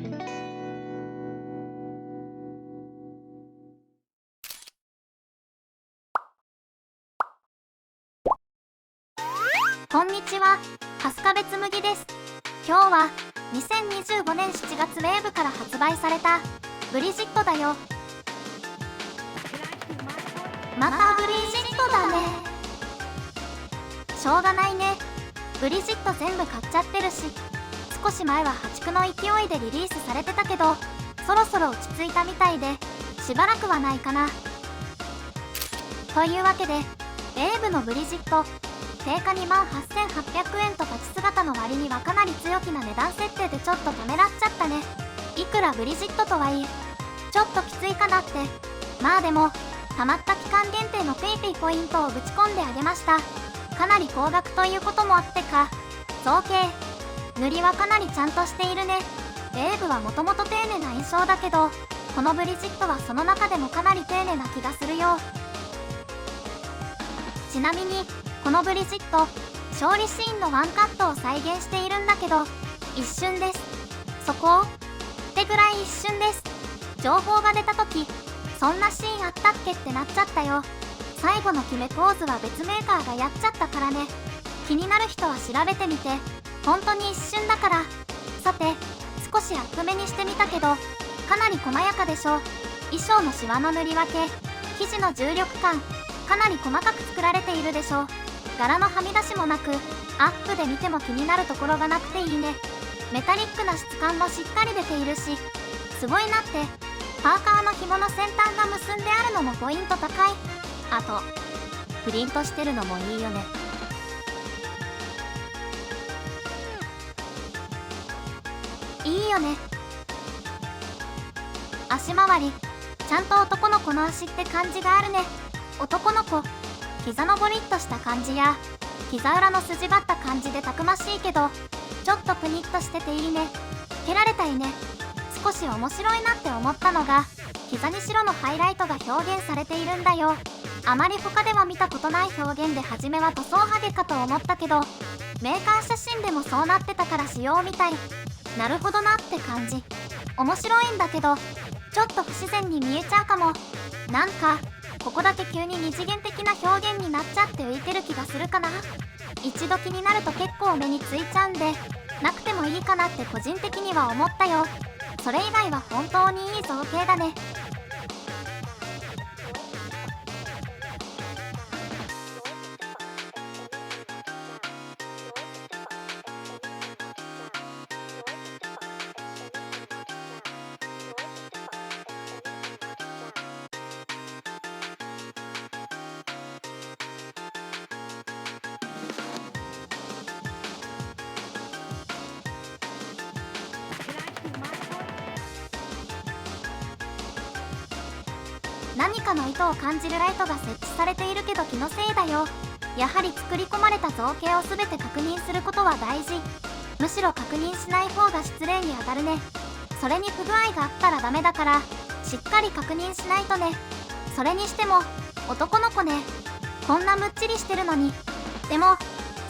こんにちは、春日部つむぎです。今日は2025年7月ウェーブから発売されたブリジットだよ。またブリジットだね。しょうがないね。ブリジット全部買っちゃってるし、少し前は破竹の勢いでリリースされてたけど、そろそろ落ち着いたみたいで、しばらくはないかな。というわけで、ウェーブのブリジット定価28,800円と立ち姿の割にはかなり強気な値段設定でちょっとためらっちゃったね。いくらブリジットとはいえちょっときついかなって。まあでもたまった期間限定の PayPay ポイントをぶち込んであげました。かなり高額ということもあってか造形塗りはかなりちゃんとしているね。ウェーブはもともと丁寧な印象だけど、このブリジットはその中でもかなり丁寧な気がするよ。ちなみにこのブリジット、勝利シーンのワンカットを再現しているんだけど、一瞬です。そこをってぐらい一瞬です。情報が出た時、そんなシーンあったっけってなっちゃったよ。最後の決めポーズは別メーカーがやっちゃったからね。気になる人は調べてみて。本当に一瞬だから。さて、少しアップ目にしてみたけど、かなり細やかでしょ。衣装のシワの塗り分け、生地の重力感、かなり細かく作られているでしょ。柄のはみ出しもなく、アップで見ても気になるところがなくていいね。メタリックな質感もしっかり出ているし、すごいなって。パーカーの紐の先端が結んであるのもポイント高い。あと、プリントしてるのもいいよね。いいよね。足回り、ちゃんと男の子の足って感じがあるね。男の子。膝のボリッとした感じや膝裏の筋張った感じでたくましいけど、ちょっとプニッとしてていいね。蹴られたいね。少し面白いなって思ったのが、膝に白のハイライトが表現されているんだよ。あまり他では見たことない表現で、初めは塗装ハゲかと思ったけど、メーカー写真でもそうなってたから仕様みたい。なるほどなって感じ。面白いんだけどちょっと不自然に見えちゃうかも。なんかここだけ急に二次元的な表現になっちゃって浮いてる気がするかな。一度気になると結構目についちゃうんで、なくてもいいかなって個人的には思ったよ。それ以外は本当にいい造形だね。何かの意図を感じるライトが設置されているけど気のせいだよ。やはり作り込まれた造形を全て確認することは大事。むしろ確認しない方が失礼に当たるね。それに不具合があったらダメだから、しっかり確認しないとね。それにしても男の子ね。こんなむっちりしてるのに。でも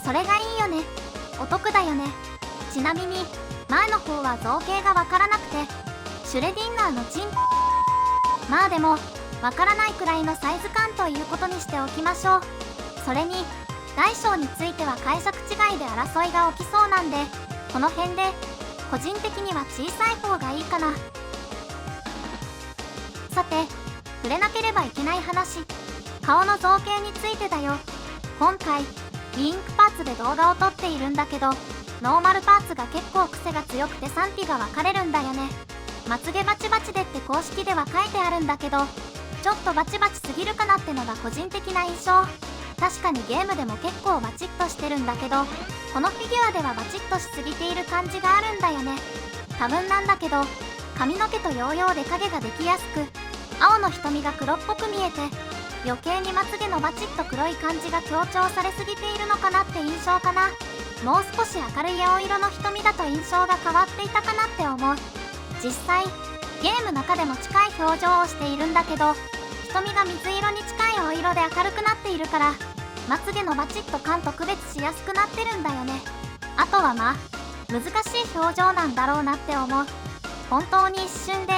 それがいいよね。お得だよね。ちなみに前の方は造形がわからなくて、シュレディンガーのチンまあでもわからないくらいのサイズ感ということにしておきましょう。それに大小については解釈違いで争いが起きそうなんで、この辺で個人的には小さい方がいいかな。さて、触れなければいけない話、顔の造形についてだよ。今回ウィンクパーツで動画を撮っているんだけど、ノーマルパーツが結構癖が強くて賛否が分かれるんだよね。まつげバチバチでって公式では書いてあるんだけど、ちょっとバチバチすぎるかなってのが個人的な印象。確かにゲームでも結構バチッとしてるんだけど、このフィギュアではバチッとしすぎている感じがあるんだよね。多分なんだけど、髪の毛とヨーヨーで影ができやすく、青の瞳が黒っぽく見えて、余計にまつげのバチッと黒い感じが強調されすぎているのかなって印象かな。もう少し明るい青色の瞳だと印象が変わっていたかなって思う。実際ゲーム中でも近い表情をしているんだけど、瞳が水色に近い青色で明るくなっているから、まつげのバチッと感と区別しやすくなってるんだよね。あとはまあ難しい表情なんだろうなって思う。本当に一瞬で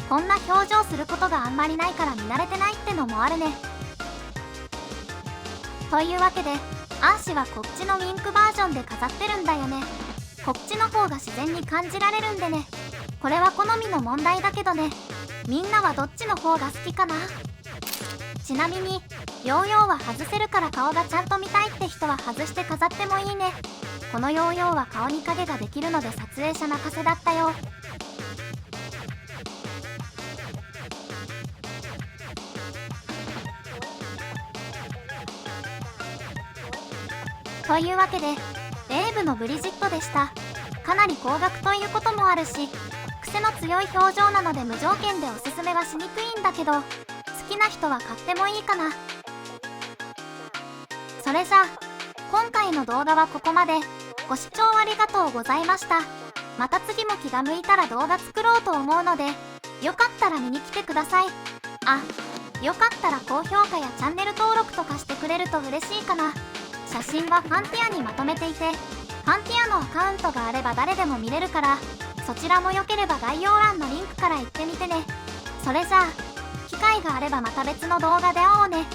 こんな表情することがあんまりないから見慣れてないってのもあるね。というわけでアンシはこっちのウィンクバージョンで飾ってるんだよね。こっちの方が自然に感じられるんでね。これは好みの問題だけどね。みんなはどっちの方が好きかな。ちなみにヨーヨーは外せるから顔がちゃんと見たいって人は外して飾ってもいいね。このヨーヨーは顔に影ができるので撮影者泣かせだったよ。というわけでレイブのブリジットでした。かなり高額ということもあるし癖の強い表情なので無条件でおすすめはしにくいんだけど、好きな人は買ってもいいかな。それじゃあ今回の動画はここまで。ご視聴ありがとうございました。また次も気が向いたら動画作ろうと思うのでよかったら見に来てください。あ、よかったら高評価やチャンネル登録とかしてくれると嬉しいかな。写真はファンティアにまとめていて、ファンティアのアカウントがあれば誰でも見れるから、そちらもよければ概要欄のリンクから行ってみてね。それじゃあ機会があればまた別の動画で会おうね。